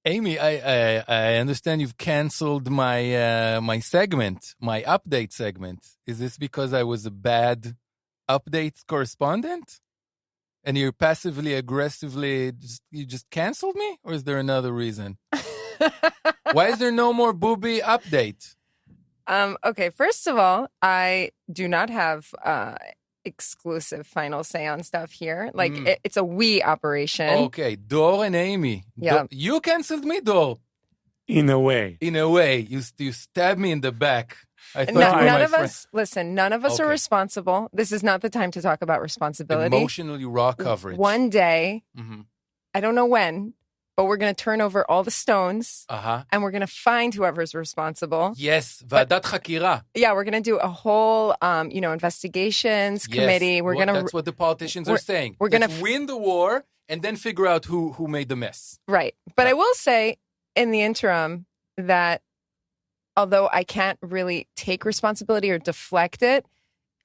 Amy, I understand you've canceled my segment, my update segment. Is this because I was a bad update correspondent? And you're passively, aggressively, you just canceled me? Or is there another reason? Why is there no more booby update? Okay, first of all, I do not have exclusive final say on stuff here. Like, it's a we operation. Okay, Dor and Amy. Yeah. You canceled me, Dor. In a way. In a way. You stabbed me in the back. I thought None of us, listen, none of us are responsible. This is not the time to talk about responsibility. Emotionally raw coverage. One day, I don't know when, but we're going to turn over all the stones and we're going to find whoever's responsible. Yes, Vadat Hakira. Yeah, we're going to do a whole, investigations committee. We're going to. That's what the politicians are saying. We're going to win the war and then figure out who made the mess. Right. But I will say in the interim that although I can't really take responsibility or deflect it,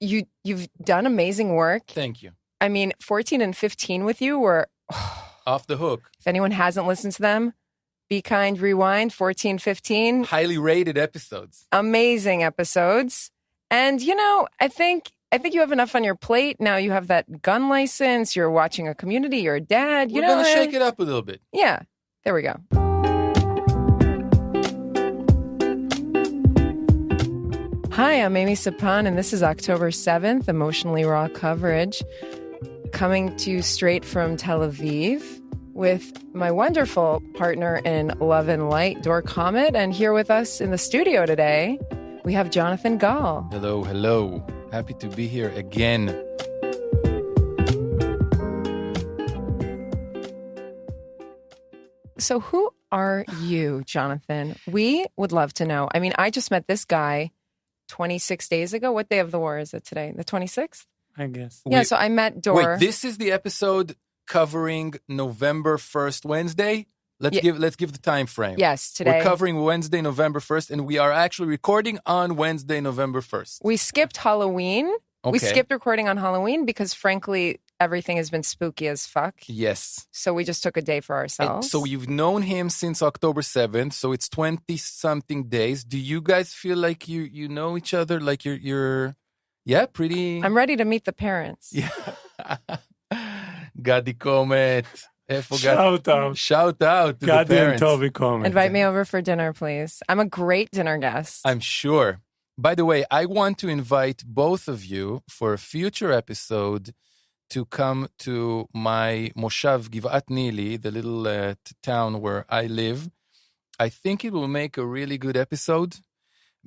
you've done amazing work. Thank you. I mean, 14 and 15 with you were off the hook. If anyone hasn't listened to them, Be Kind, Rewind, 14, 15. Highly rated episodes. Amazing episodes. And, I think you have enough on your plate. Now you have that gun license. You're watching a community. You're a dad. We're going to shake it up a little bit. Yeah. There we go. Hi, I'm Amy Sapan, and this is October 7th, Emotionally Raw coverage, coming to you straight from Tel Aviv with my wonderful partner in Love and Light, Dor Comet, and here with us in the studio today, we have Jonathan Gall. Hello, hello. Happy to be here again. So who are you, Jonathan? We would love to know. I mean, I just met this guy 26 days ago. What day of the war is it today? The 26th? I guess. Yeah, so I met Dor. Wait, this is the episode covering November 1st, Wednesday? Let's give the time frame. Yes, today. We're covering Wednesday, November 1st, and we are actually recording on Wednesday, November 1st. We skipped Halloween. Okay. We skipped recording on Halloween because, frankly, everything has been spooky as fuck. Yes. So we just took a day for ourselves. So you've known him since October 7th, so it's 20-something days. Do you guys feel like you know each other? Like you're pretty... I'm ready to meet the parents. Yeah. Gadi Comet. Shout out to Gadi the parents. And Toby Comet. Invite me over for dinner, please. I'm a great dinner guest. I'm sure. By the way, I want to invite both of you for a future episode to come to my Moshav Givat Nili, the little town where I live. I think it will make a really good episode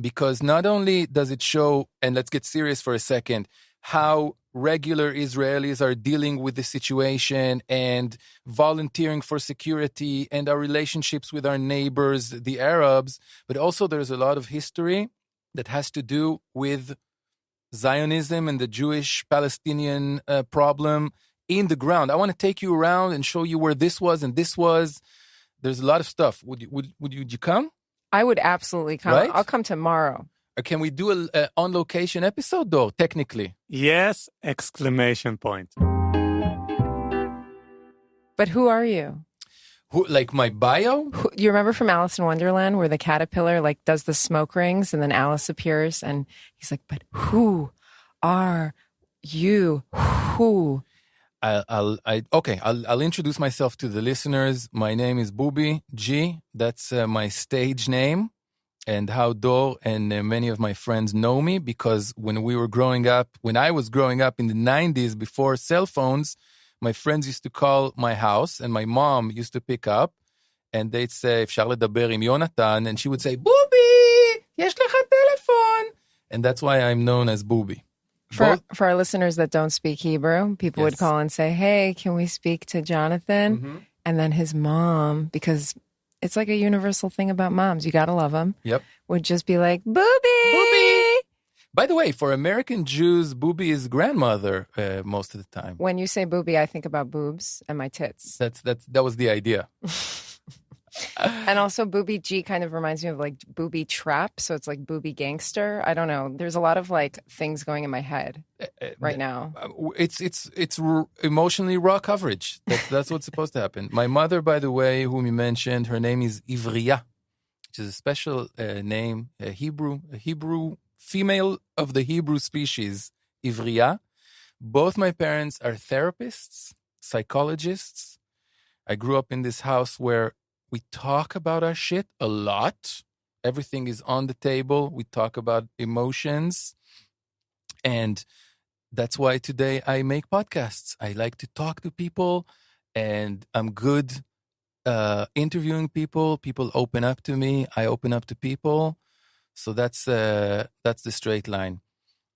because not only does it show, and let's get serious for a second, how regular Israelis are dealing with the situation and volunteering for security and our relationships with our neighbors, the Arabs, but also there's a lot of history that has to do with Zionism and the Jewish-Palestinian problem in the ground. I want to take you around and show you where this was and this was. There's a lot of stuff. Would you come? I would absolutely come. Right? I'll come tomorrow. Or can we do a on-location episode, though, technically? Yes, exclamation point. But who are you? Who, like my bio? You remember from Alice in Wonderland where the caterpillar does the smoke rings and then Alice appears and he's like, but who are you? Who? I'll introduce myself to the listeners. My name is Bubi G. That's my stage name. And how Dor and many of my friends know me because when I was growing up in the 90s before cell phones, my friends used to call my house and my mom used to pick up and they'd say, אפשר לדבר עם יונתן, and she would say, Bubi, יש לך טלפון. And that's why I'm known as Bubi. For our listeners that don't speak Hebrew, people would call and say, hey, can we speak to Jonathan? Mm-hmm. And then his mom, because it's like a universal thing about moms. You got to love them. Yep. Would just be like, Booby! By the way, for American Jews, Booby is grandmother most of the time. When you say booby, I think about boobs and my tits. That was the idea. And also Booby G kind of reminds me of like Booby Trap. So it's like Booby Gangster. I don't know. There's a lot of like things going in my head right now. It's emotionally raw coverage. That's what's supposed to happen. My mother, by the way, whom you mentioned, her name is Ivriya, which is a special name, a Hebrew female of the Hebrew species, Ivriya. Both my parents are therapists, psychologists. I grew up in this house where we talk about our shit a lot. Everything is on the table. We talk about emotions. And that's why today I make podcasts. I like to talk to people, and I'm good interviewing people. People open up to me. I open up to people. So that's the straight line.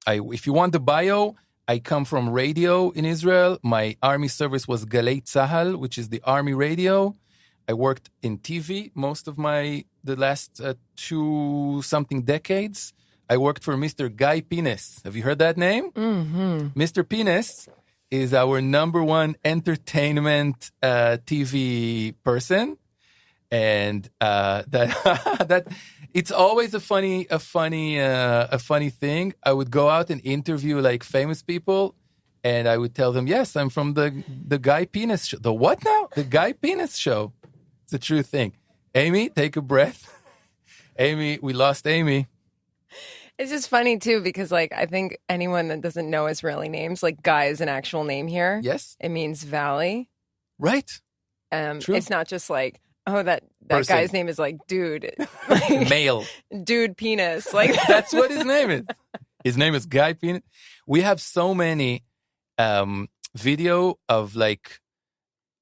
If you want the bio, I come from radio in Israel. My army service was Galei Tzahal, which is the army radio. I worked in TV most of the last 2-something decades. I worked for Mr. Guy Penis. Have you heard that name? Mm-hmm. Mr. Penis is our number one entertainment TV person. And that it's always a funny thing. I would go out and interview like famous people, and I would tell them, "Yes, I'm from the Guy Penis show." The what now? The Guy Penis show. It's a true thing. Amy, take a breath. Amy, we lost Amy. It's just funny too because like I think anyone that doesn't know Israeli names, like Guy is an actual name here. Yes, it means valley. Right. True. It's not just like, oh, that Person. Guy's name is like dude. Like, male. Dude penis. Like that's what his name is. His name is Guy Penis. We have so many video of like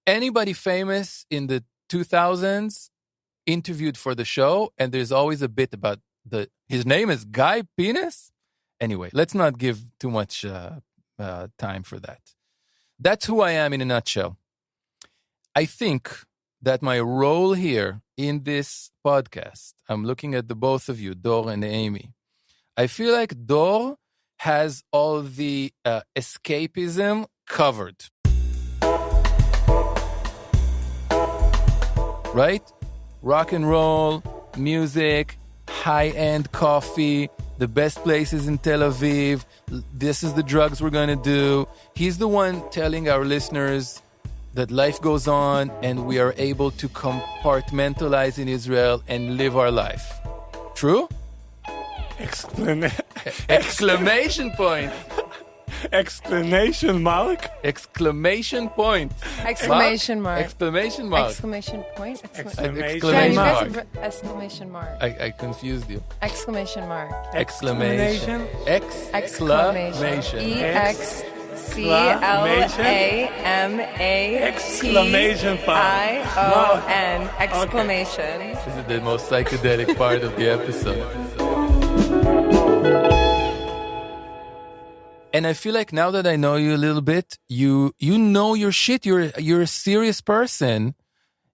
anybody famous in the 2000s interviewed for the show, and there's always a bit about his name is Guy Penis. Anyway, let's not give too much time for that. That's who I am in a nutshell. I think that my role here in this podcast, I'm looking at the both of you, Dor and Amy. I feel like Dor has all the escapism covered. Right? Rock and roll, music, high-end coffee, the best places in Tel Aviv. This is the drugs we're going to do. He's the one telling our listeners that life goes on and we are able to compartmentalize in Israel and live our life. True? Exclamation point. Exclamation mark? Exclamation point. Exclamation mark. Exclamation mark. Exclamation point. Exclamation mark. Exclamation mark. I confused you. Exclamation mark. Exclamation. Exclamation. EXCLAMATION. Exclamation. This is the most psychedelic part of the episode. And I feel like now that I know you a little bit, you know your shit. You're a serious person.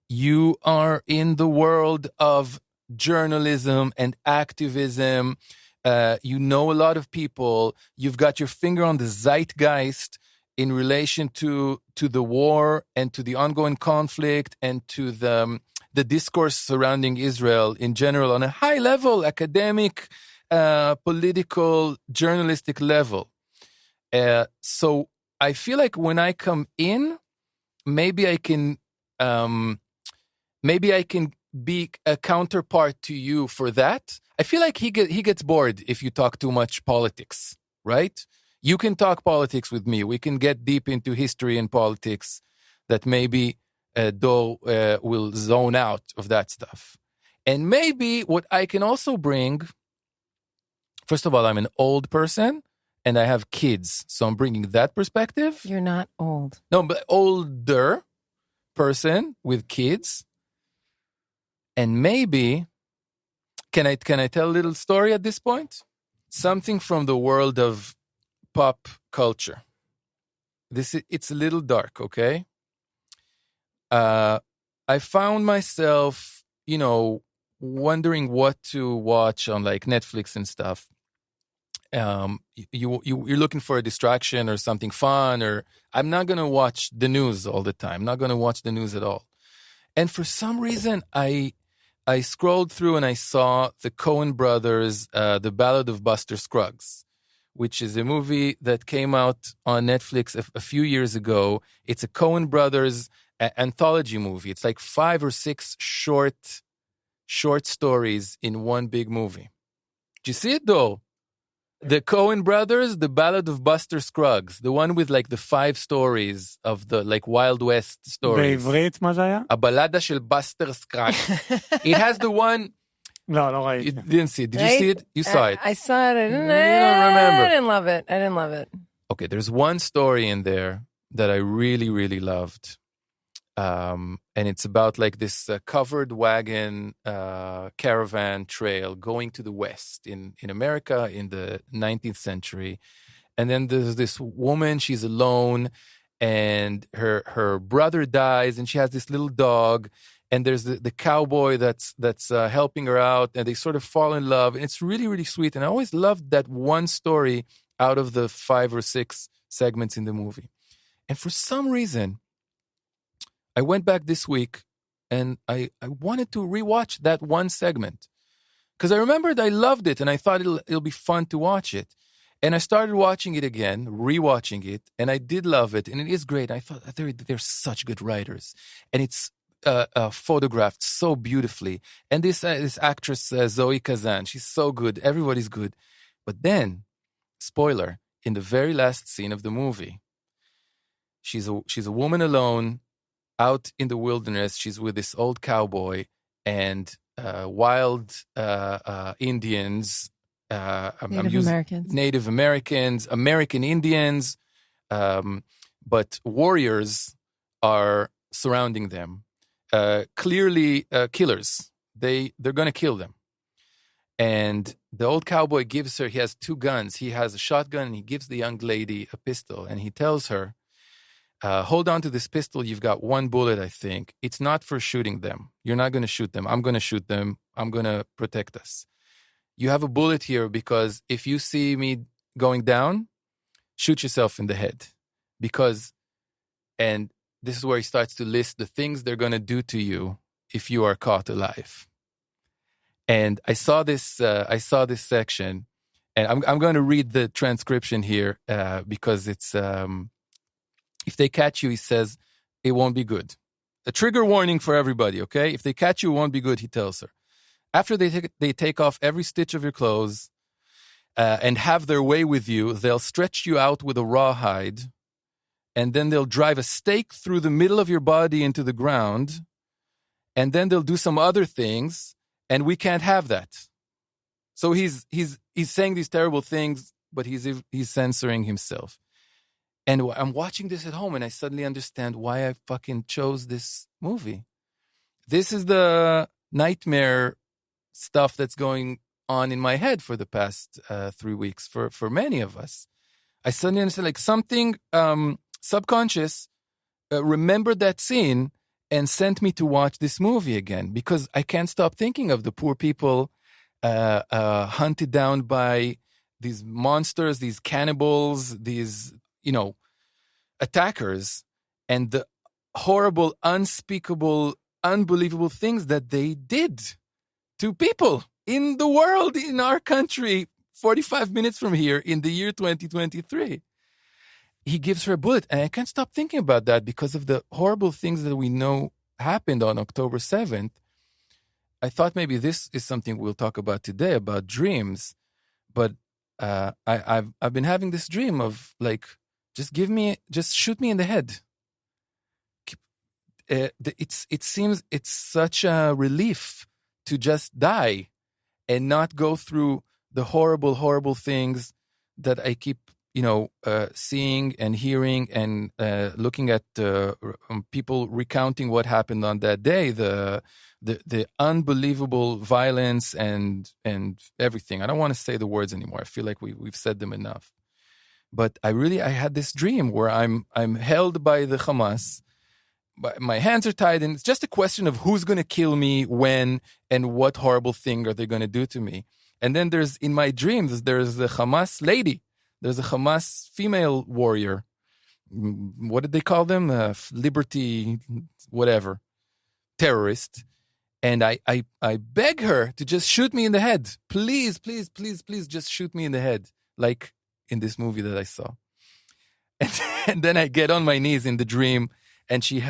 You are in the world of journalism and activism. You know a lot of people. You've got your finger on the zeitgeist in relation to the war and to the ongoing conflict and to the discourse surrounding Israel in general on a high level, academic, political, journalistic level. So I feel like when I come in, maybe I can be a counterpart to you for that. I feel like he gets bored if you talk too much politics, right? You can talk politics with me. We can get deep into history and politics that maybe Dor will zone out of that stuff. And maybe what I can also bring, first of all, I'm an old person. And I have kids, so I'm bringing that perspective. You're not old. No, but older person with kids. And maybe, can I tell a little story at this point? Something from the world of pop culture. It's a little dark, okay? I found myself, wondering what to watch on like Netflix and stuff. You're looking for a distraction or something fun, or I'm not going to watch the news all the time. I'm not going to watch the news at all. And for some reason, I scrolled through and I saw the Coen brothers, The Ballad of Buster Scruggs, which is a movie that came out on Netflix a few years ago. It's a Coen brothers anthology movie. It's like 5 or 6 short stories in one big movie. Did you see it though? The Coen brothers, The Ballad of Buster Scruggs, the one with like the 5 stories of the like Wild West stories. בעברית מה זה היה? הבלדה של Buster Scruggs. It has the one... לא ראיתי. You didn't see it. Did you see it? You saw it. I saw it. You don't remember. I didn't love it. Okay, there's one story in there that I really, really loved. And it's about like this covered wagon caravan trail going to the West in America in the 19th century. And then there's this woman, she's alone, and her brother dies, and she has this little dog, and there's the cowboy that's helping her out, and they sort of fall in love, and it's really, really sweet. And I always loved that one story out of the 5 or 6 segments in the movie. And for some reason, I went back this week and I wanted to rewatch that one segment because I remembered I loved it and I thought it'll be fun to watch it. And I started watching it again, rewatching it, and I did love it. And it is great. I thought they're such good writers. And it's photographed so beautifully. And this actress, Zoe Kazan, she's so good. Everybody's good. But then, spoiler, in the very last scene of the movie, she's a woman alone, out in the wilderness. She's with this old cowboy and wild Indians, Native Americans, American Indians, but warriors are surrounding them. Clearly killers. They're going to kill them. And the old cowboy gives her, he has 2 guns. He has a shotgun and he gives the young lady a pistol. And he tells her, hold on to this pistol. You've got 1 bullet, I think. It's not for shooting them. You're not going to shoot them. I'm going to shoot them. I'm going to protect us. You have a bullet here because if you see me going down, shoot yourself in the head. And this is where he starts to list the things they're going to do to you if you are caught alive. And I saw this section, and I'm going to read the transcription here because it's... if they catch you, he says, it won't be good. A trigger warning for everybody, okay? If they catch you, it won't be good, he tells her. After they take off every stitch of your clothes and have their way with you, they'll stretch you out with a rawhide, and then they'll drive a stake through the middle of your body into the ground, and then they'll do some other things, and we can't have that. So he's saying these terrible things, but he's censoring himself. And I'm watching this at home and I suddenly understand why I fucking chose this movie. This is the nightmare stuff that's going on in my head for the past 3 weeks for many of us. I suddenly understand like something subconscious remembered that scene and sent me to watch this movie again because I can't stop thinking of the poor people hunted down by these monsters, these cannibals, these... attackers, and the horrible, unspeakable, unbelievable things that they did to people in the world, in our country, 45 minutes from here in the year 2023. He gives her a bullet, and I can't stop thinking about that because of the horrible things that we know happened on October 7th. I thought maybe this is something we'll talk about today, about dreams, but I've been having this dream of like, just shoot me in the head. It seems it's such a relief to just die and not go through the horrible, horrible things that I keep, seeing and hearing and looking at people recounting what happened on that day, the unbelievable violence and everything. I don't want to say the words anymore. I feel like we've said them enough. But I had this dream where I'm held by the Hamas. My hands are tied, and it's just a question of who's going to kill me, when, and what horrible thing are they going to do to me. And then in my dreams, there's the Hamas lady. There's a Hamas female warrior. What did they call them? Liberty, whatever. terrorist. And I beg her to just shoot me in the head. Please, please, please, please just shoot me in the head. Like in this movie that I saw. And then I get on my knees in the dream. And she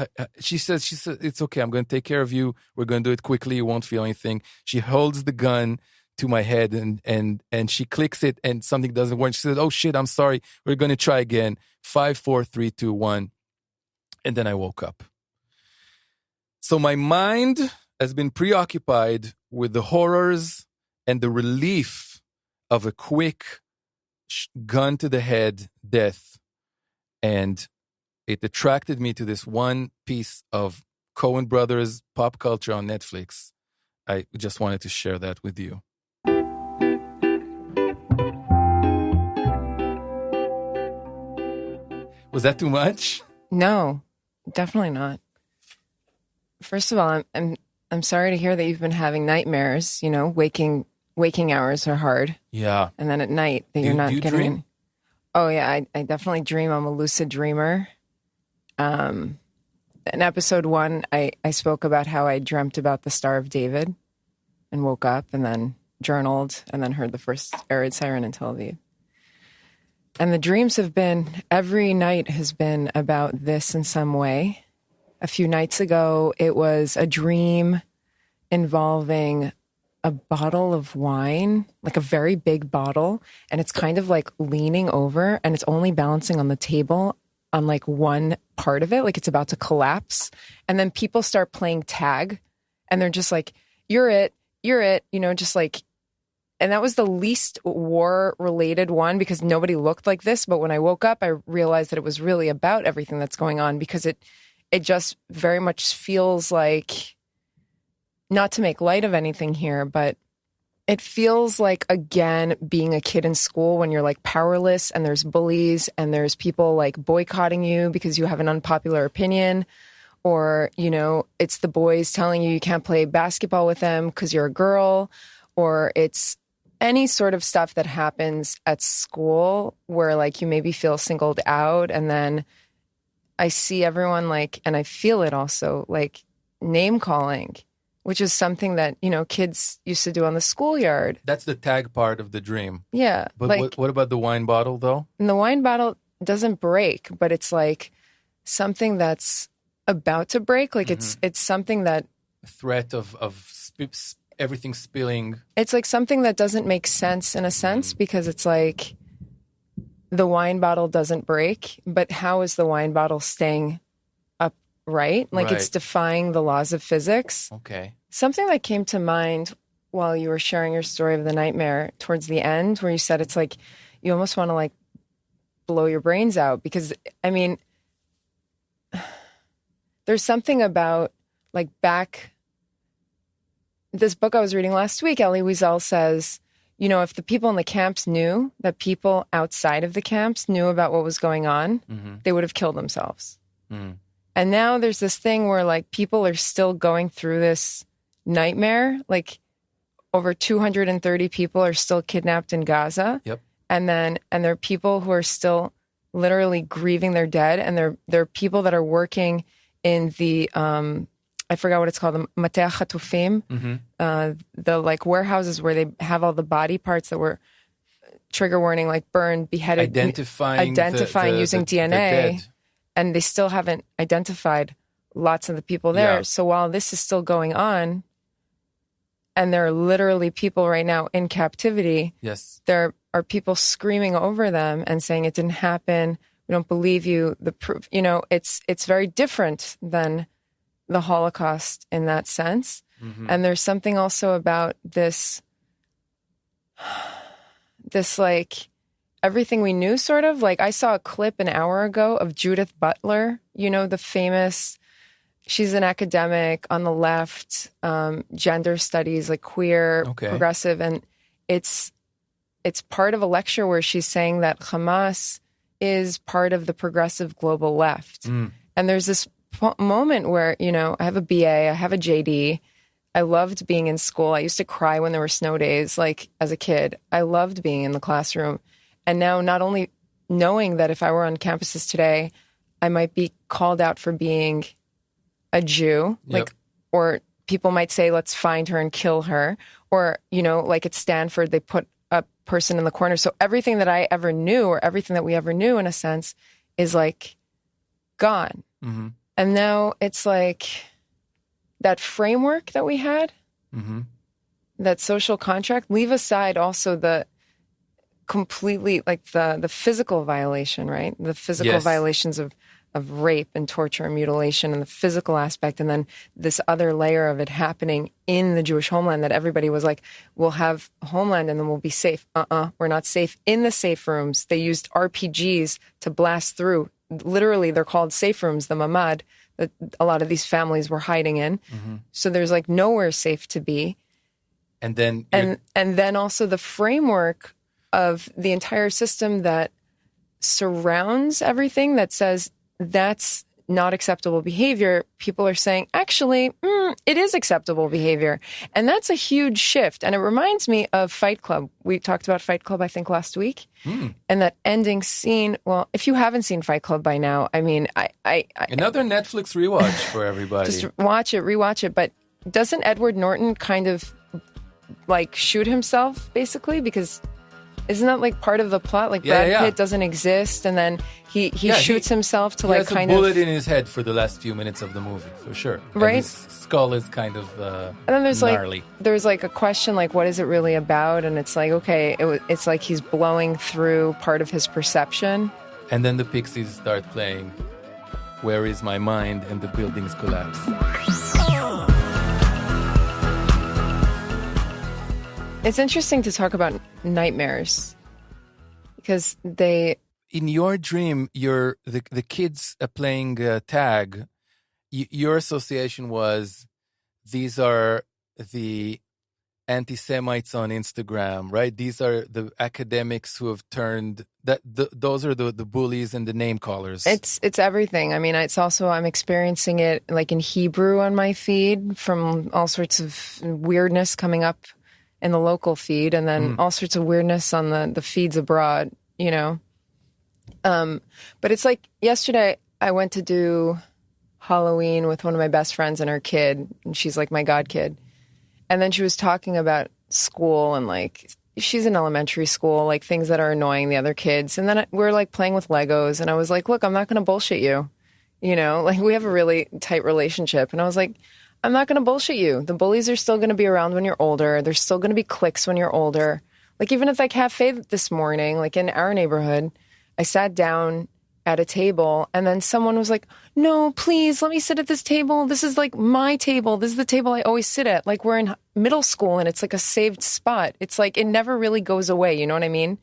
says, it's okay. I'm going to take care of you. We're going to do it quickly. You won't feel anything. She holds the gun to my head and she clicks it and something doesn't work. She says, oh shit, I'm sorry. We're going to try again. 5, 4, 3, 2, 1. And then I woke up. So my mind has been preoccupied with the horrors and the relief of a quick gun to the head death. And it attracted me to this one piece of Coen Brothers pop culture on Netflix. I just wanted to share that with you. Was that too much? No, definitely not. First of all, I'm sorry to hear that you've been having nightmares. You know, waking hours are hard. Yeah. And then at night that you're not getting. Dream? Oh yeah, I definitely dream. I'm a lucid dreamer. In episode 1, I spoke about how I dreamt about the Star of David, and woke up and then journaled and then heard the first arid siren in Tel Aviv. And the dreams have been, every night has been about this in some way. A few nights ago, it was a dream involving a bottle of wine, like a very big bottle, and it's kind of like leaning over and it's only balancing on the table on like one part of it, like it's about to collapse. And then people start playing tag and they're just like, you're it, you know, just like, and that was the least war-related one because nobody looked like this. But when I woke up, I realized that it was really about everything that's going on because it just very much feels like, not to make light of anything here, but it feels like, again, being a kid in school when you're like powerless and there's bullies and there's people like boycotting you because you have an unpopular opinion, or, you know, it's the boys telling you can't play basketball with them because you're a girl, or it's any sort of stuff that happens at school where like you maybe feel singled out. And then I see everyone like, and I feel it also, like name calling, which is something that, you know, kids used to do on the schoolyard. That's the tag part of the dream. Yeah. But like, what about the wine bottle, though? And the wine bottle doesn't break, but it's like something that's about to break. Like it's something that... A threat of everything spilling. It's like something that doesn't make sense in a sense because it's like the wine bottle doesn't break, but how is the wine bottle staying right? Like it's defying the laws of physics. Okay. Something that came to mind while you were sharing your story of the nightmare towards the end, where you said it's like you almost want to like blow your brains out because, I mean, there's something about like this book I was reading last week, Elie Wiesel says, you know, if the people in the camps knew that people outside of the camps knew about what was going on, they would have killed themselves. And now there's this thing where like people are still going through this nightmare. Like over 230 people are still kidnapped in Gaza. Yep. And there are people who are still literally grieving their dead. And there are people that are working in the, I forgot what it's called, the Matea Chatufim, the like warehouses where they have all the body parts that were, trigger warning, like burned, beheaded. Identifying using DNA. And they still haven't identified lots of the people there. Yeah. So while this is still going on, and there are literally people right now in captivity, yes, there are people screaming over them and saying it didn't happen. We don't believe you. The proof, you know, it's very different than the Holocaust in that sense. And there's something also about this like, everything we knew, sort of. Like, I saw a clip an hour ago of Judith Butler, you know, the famous, she's an academic on the left, gender studies, like queer, progressive. And it's part of a lecture where she's saying that Hamas is part of the progressive global left. And there's this moment where, you know, I have a BA, I have a JD. I loved being in school. I used to cry when there were snow days, like as a kid. I loved being in the classroom. And now not only knowing that if I were on campuses today, I might be called out for being a Jew, like or people might say, let's find her and kill her. Or, like at Stanford, they put a person in the corner. So everything that I ever knew, or everything that we ever knew in a sense, is like gone. Mm-hmm. And now it's like that framework that we had, mm-hmm. that social contract, leave aside also the completely like the physical violation, right? The physical violations of rape and torture and mutilation and the physical aspect. And then this other layer of it happening in the Jewish homeland that everybody was like, we'll have a homeland and then we'll be safe. We're not safe. In the safe rooms, they used RPGs to blast through. Literally, they're called safe rooms, the mamad, that a lot of these families were hiding in. Mm-hmm. So there's like nowhere safe to be. And then and then also the framework of the entire system that surrounds everything that says that's not acceptable behavior. People are saying, actually, it is acceptable behavior. And that's a huge shift. And it reminds me of Fight Club. We talked about Fight Club, I think, last week. And that ending scene. Well, if you haven't seen Fight Club by now, I mean, I another Netflix rewatch for everybody. Just watch it, rewatch it. But doesn't Edward Norton kind of like shoot himself, basically? Because isn't that like part of the plot? Like Brad Pitt doesn't exist, and then he shoots himself to like kind of... He has a bullet in his head for the last few minutes of the movie, for sure. Right? And his skull is kind of and then there's gnarly. There's like a question, like, what is it really about? And it's like, okay, it's like he's blowing through part of his perception. And then the Pixies start playing Where Is My Mind, and the buildings collapse. It's interesting to talk about nightmares because they... In your dream, the kids playing tag, your association was these are the anti-Semites on Instagram, right? These are the academics who have turned... those are the bullies and the name callers. It's everything. I mean, it's also, I'm experiencing it like in Hebrew on my feed from all sorts of weirdness coming up in the local feed, and then all sorts of weirdness on the feeds abroad, But it's like yesterday I went to do Halloween with one of my best friends and her kid, and she's like my god kid. And then she was talking about school and like she's in elementary school, like things that are annoying the other kids. And then we're like playing with Legos, and I was like, look, I'm not going to bullshit you. Like we have a really tight relationship. And I was like, I'm not going to bullshit you. The bullies are still going to be around when you're older. There's still going to be cliques when you're older. Like even at that cafe this morning, like in our neighborhood, I sat down at a table and then someone was like, no, please let me sit at this table. This is like my table. This is the table I always sit at. Like we're in middle school and it's like a saved spot. It's like it never really goes away. You know what I mean?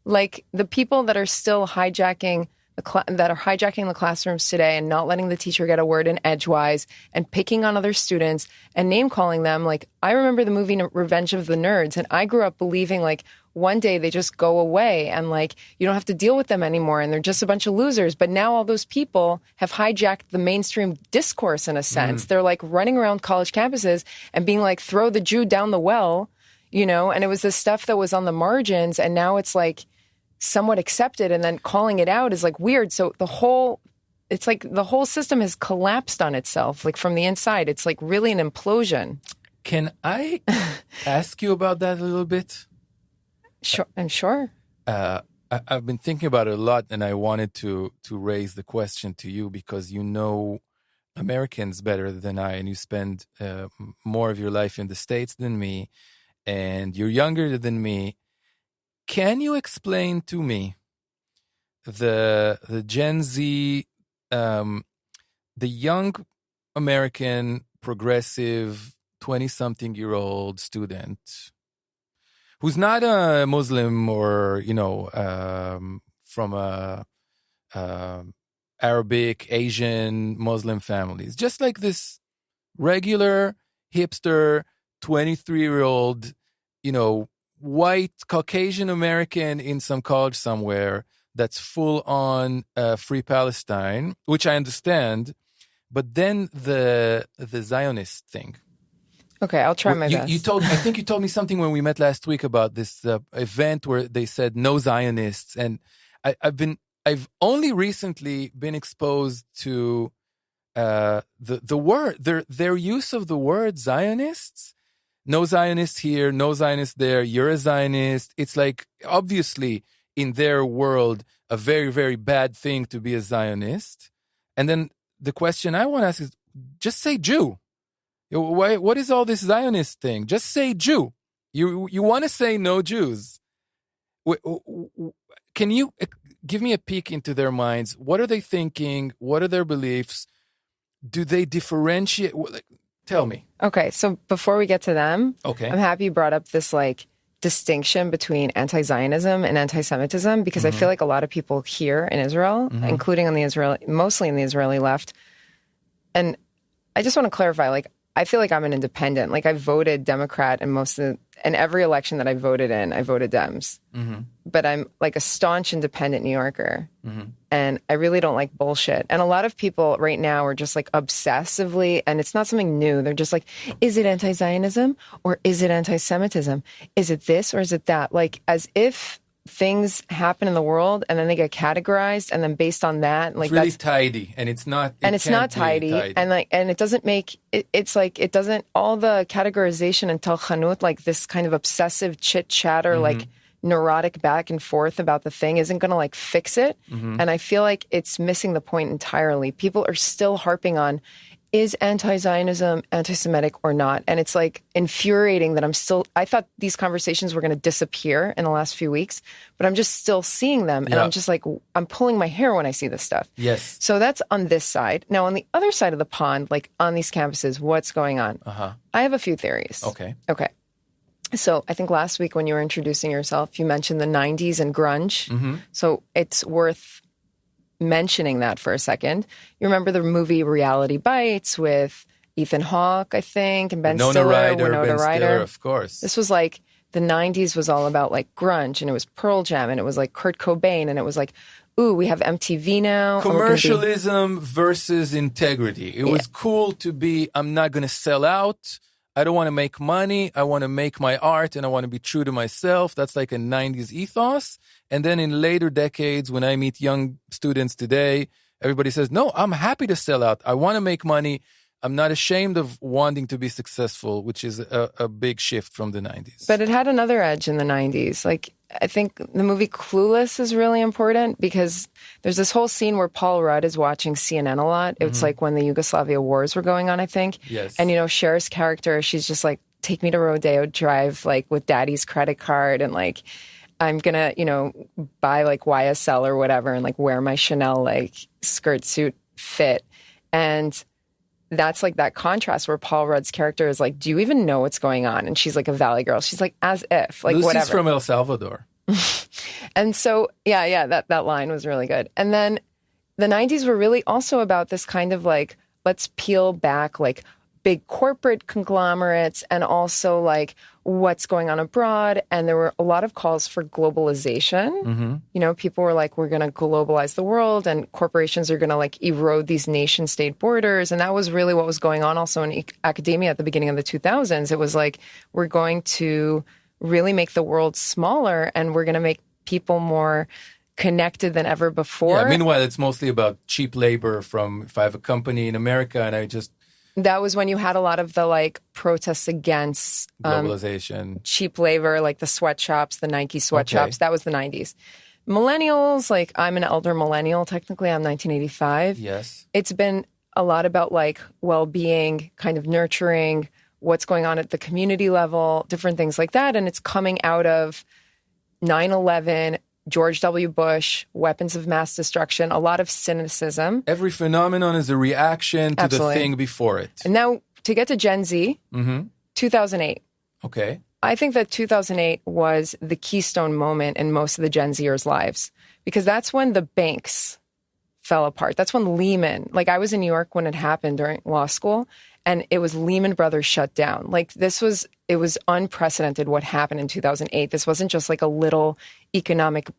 Like the people that are still hijacking the classrooms today and not letting the teacher get a word in edgewise and picking on other students and name calling them. Like I remember the movie Revenge of the Nerds, and I grew up believing like one day they just go away and like you don't have to deal with them anymore and they're just a bunch of losers. But now all those people have hijacked the mainstream discourse in a sense. They're like running around college campuses and being like, throw the Jew down the well, and it was the stuff that was on the margins, and now it's like somewhat accepted, and then calling it out is like weird. So the whole system has collapsed on itself, like from the inside. It's like really an implosion. Can I ask you about that a little bit? Sure, I'm sure. I've been thinking about it a lot, and I wanted to raise the question to you because you know Americans better than I, and you spend more of your life in the States than me, and you're younger than me. Can you explain to me the Gen Z, the young American progressive 20-something-year-old student who's not a Muslim or, from a Arabic, Asian, Muslim families, just like this regular hipster 23-year-old, white Caucasian American in some college somewhere that's full on Free Palestine, which I understand, but then the Zionist thing. Okay, I'll try my best. I think you told me something when we met last week about this event where they said no Zionists, and I've only recently been exposed to the word, their use of the word Zionists. No Zionist here, no Zionist there. You're a Zionist. It's like obviously in their world a very, very bad thing to be a Zionist. And then the question I want to ask is, just say Jew. What is all this Zionist thing? Just say Jew. You want to say no Jews. Can you give me a peek into their minds? What are they thinking? What are their beliefs? Do they differentiate? Tell me. Okay, so before we get to them, okay, I'm happy you brought up this like distinction between anti-Zionism and anti-Semitism, because I feel like a lot of people here in Israel, including on the mostly in the Israeli left, and I just want to clarify, like, I feel like I'm an independent. Like, I voted Democrat in every election that I voted in, I voted Dems. But I'm like a staunch independent New Yorker. And I really don't like bullshit. And a lot of people right now are just like obsessively, and it's not something new. They're just like, is it anti-Zionism or is it anti-Semitism? Is it this or is it that? Like, as if things happen in the world and then they get categorized, and then based on that, like, it's really tidy, and it's not. It's not tidy, and it doesn't make it. It's like it doesn't, all the categorization and talchanut, like this kind of obsessive chit chatter, like neurotic back and forth about the thing, isn't going to like fix it. And I feel like it's missing the point entirely. People are still harping on, is anti-Zionism anti-Semitic or not? And it's like infuriating that I thought these conversations were going to disappear in the last few weeks, but I'm just still seeing them. And I'm just like, I'm pulling my hair when I see this stuff. Yes. So that's on this side. Now, on the other side of the pond, like on these campuses, what's going on? I have a few theories. Okay. So I think last week when you were introducing yourself, you mentioned the 90s and grunge. So it's worth mentioning that for a second. You remember the movie Reality Bites with Ethan Hawke, I think, and Ben Stiller, Winona Ryder. Of course. This was like, the 90s was all about like grunge, and it was Pearl Jam, and it was like Kurt Cobain, and it was like, ooh, we have MTV now. Commercialism versus integrity. It was cool to be, I'm not going to sell out. I don't want to make money. I want to make my art, and I want to be true to myself. That's like a 90s ethos. And then in later decades, when I meet young students today, everybody says, no, I'm happy to sell out. I want to make money. I'm not ashamed of wanting to be successful, which is a big shift from the 90s. But it had another edge in the 90s. Like, I think the movie Clueless is really important, because there's this whole scene where Paul Rudd is watching CNN a lot. It's like when the Yugoslavia wars were going on, I think. Yes. And, Cher's character, she's just like, take me to Rodeo Drive, like with daddy's credit card, and like, I'm going to, buy like YSL or whatever, and like wear my Chanel like skirt suit fit. And that's like that contrast where Paul Rudd's character is like, do you even know what's going on? And she's like a valley girl. She's like, as if, like, Lucy's whatever. from El Salvador. And so, that line was really good. And then the 90s were really also about this kind of like, let's peel back like big corporate conglomerates, and also like what's going on abroad. And there were a lot of calls for globalization. People were like, we're going to globalize the world, and corporations are going to like erode these nation state borders. And that was really what was going on also in academia at the beginning of the 2000s. It was like, we're going to really make the world smaller, and we're going to make people more connected than ever before. Yeah, meanwhile, it's mostly about cheap labor if I have a company in America and that was when you had a lot of the like protests against globalization, cheap labor, like the sweatshops, the Nike sweatshops. That was the 90s. Millennials, like I'm an elder millennial. Technically, I'm 1985. Yes. It's been a lot about like well-being, kind of nurturing, what's going on at the community level, different things like that. And it's coming out of 9/11, George W. Bush, weapons of mass destruction, a lot of cynicism. Every phenomenon is a reaction to the thing before it. And now to get to Gen Z, 2008. Okay. I think that 2008 was the keystone moment in most of the Gen Zers' lives, because that's when the banks fell apart. That's when Lehman, like I was in New York when it happened during law school, and it was Lehman Brothers shut down. Like it was unprecedented what happened in 2008. This wasn't just like a little economic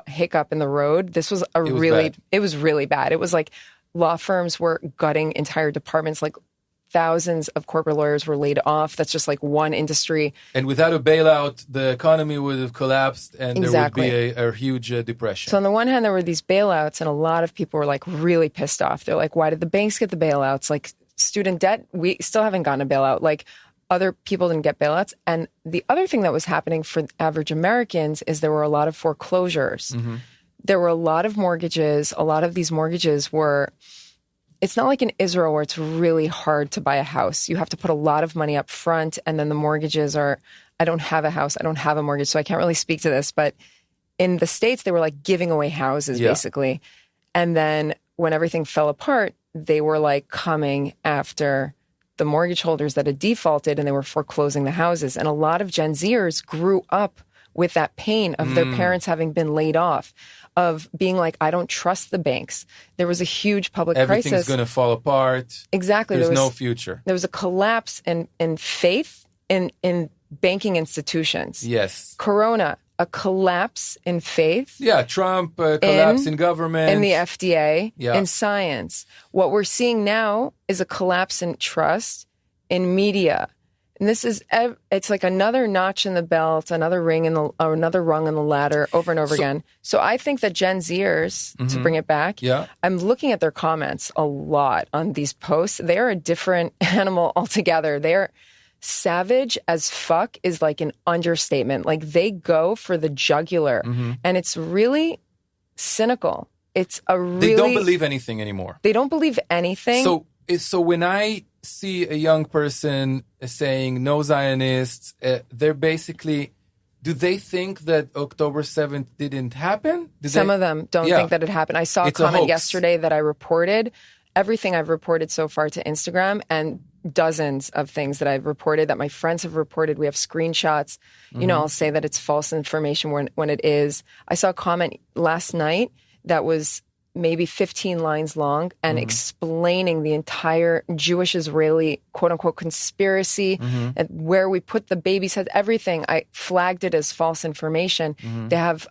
hiccup in the road. This was it was really bad. It was like law firms were gutting entire departments. Like thousands of corporate lawyers were laid off. That's just like one industry. And without a bailout, the economy would have collapsed and Exactly. there would be a huge depression. So on the one hand, there were these bailouts, and a lot of people were like really pissed off. They're like, why did the banks get the bailouts? Like student debt, we still haven't gotten a bailout. Like other people didn't get bailouts. And the other thing that was happening for average Americans is there were a lot of foreclosures. Mm-hmm. There were a lot of mortgages. A lot of these mortgages were, it's not like in Israel where it's really hard to buy a house. You have to put a lot of money up front, and then the mortgages are, I don't have a house, I don't have a mortgage, so I can't really speak to this. But in the States, they were like giving away houses, basically. And then when everything fell apart, they were like coming after the mortgage holders that had defaulted, and they were foreclosing the houses. And a lot of Gen Zers grew up with that pain of their parents having been laid off, of being like, I don't trust the banks. There was a huge public crisis. Everything's going to fall apart. Exactly. There's no future. There was a collapse in faith in banking institutions. Yes. Corona, a collapse in faith. Yeah, Trump, collapse in government. In the FDA, in science. What we're seeing now is a collapse in trust in media. And this is, it's like another notch in the belt, another ring in the, or another rung in the ladder over and over again. So I think that Gen Zers, to bring it back, I'm looking at their comments a lot on these posts. They're a different animal altogether. They're savage as fuck is like an understatement. Like they go for the jugular, and it's really cynical. It's a really... They don't believe anything anymore. They don't believe anything. So when I see a young person saying no Zionists, they're basically, do they think that October 7th didn't happen? Some of them don't think that it happened. I saw a comment yesterday that I reported. Everything I've reported so far to Instagram, and dozens of things that I've reported that my friends have reported. We have screenshots. You know, I'll say that it's false information when it is. I saw a comment last night that was maybe 15 lines long and explaining the entire Jewish-Israeli quote-unquote conspiracy and where we put the baby's head, everything. I flagged it as false information. They have,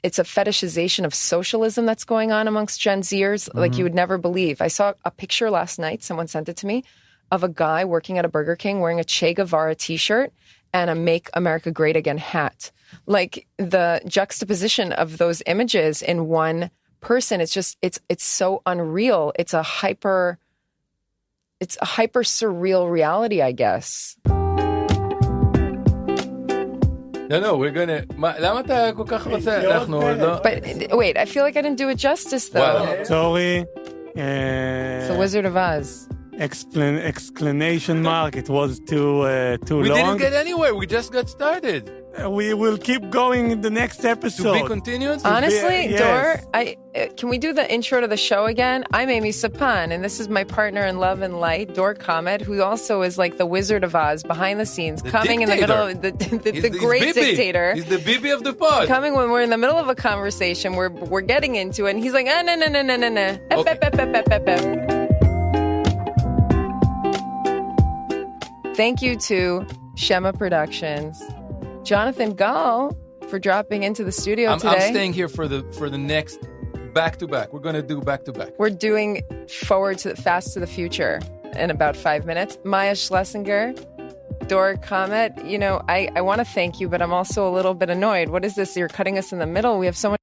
it's a fetishization of socialism that's going on amongst Gen Zers like you would never believe. I saw a picture last night, someone sent it to me, of a guy working at a Burger King wearing a Che Guevara T-shirt and a Make America Great Again hat. Like the juxtaposition of those images in one person, it's just it's so unreal. It's a hyper surreal reality, I guess. No, we're gonna... למה אתה כל כך רוצה? אנחנו לא... But wait, I feel like I didn't do it justice though. Sorry. It's the Wizard of Oz. Exclamation mark. It was too long. We didn't get anywhere. We just got started. We will keep going in the next episode. To be continued? Honestly, Dor, can we do the intro to the show again? I'm Amy Sapan, and this is my partner in love and light, Dor Comet, who also is like the Wizard of Oz behind the scenes, coming dictator. in the middle of the great dictator. He's the Bibi of the pod. Coming when we're in the middle of a conversation, we're getting into it, and he's like, no. Okay. Thank you to Shema Productions. Jonathan Gall for dropping into the studio today. I'm staying here for the next back-to-back. We're going to do back-to-back. We're doing Fast to the Future in about 5 minutes. Maya Schlesinger, Dor Comet. You know, I want to thank you, but I'm also a little bit annoyed. What is this? You're cutting us in the middle. We have so much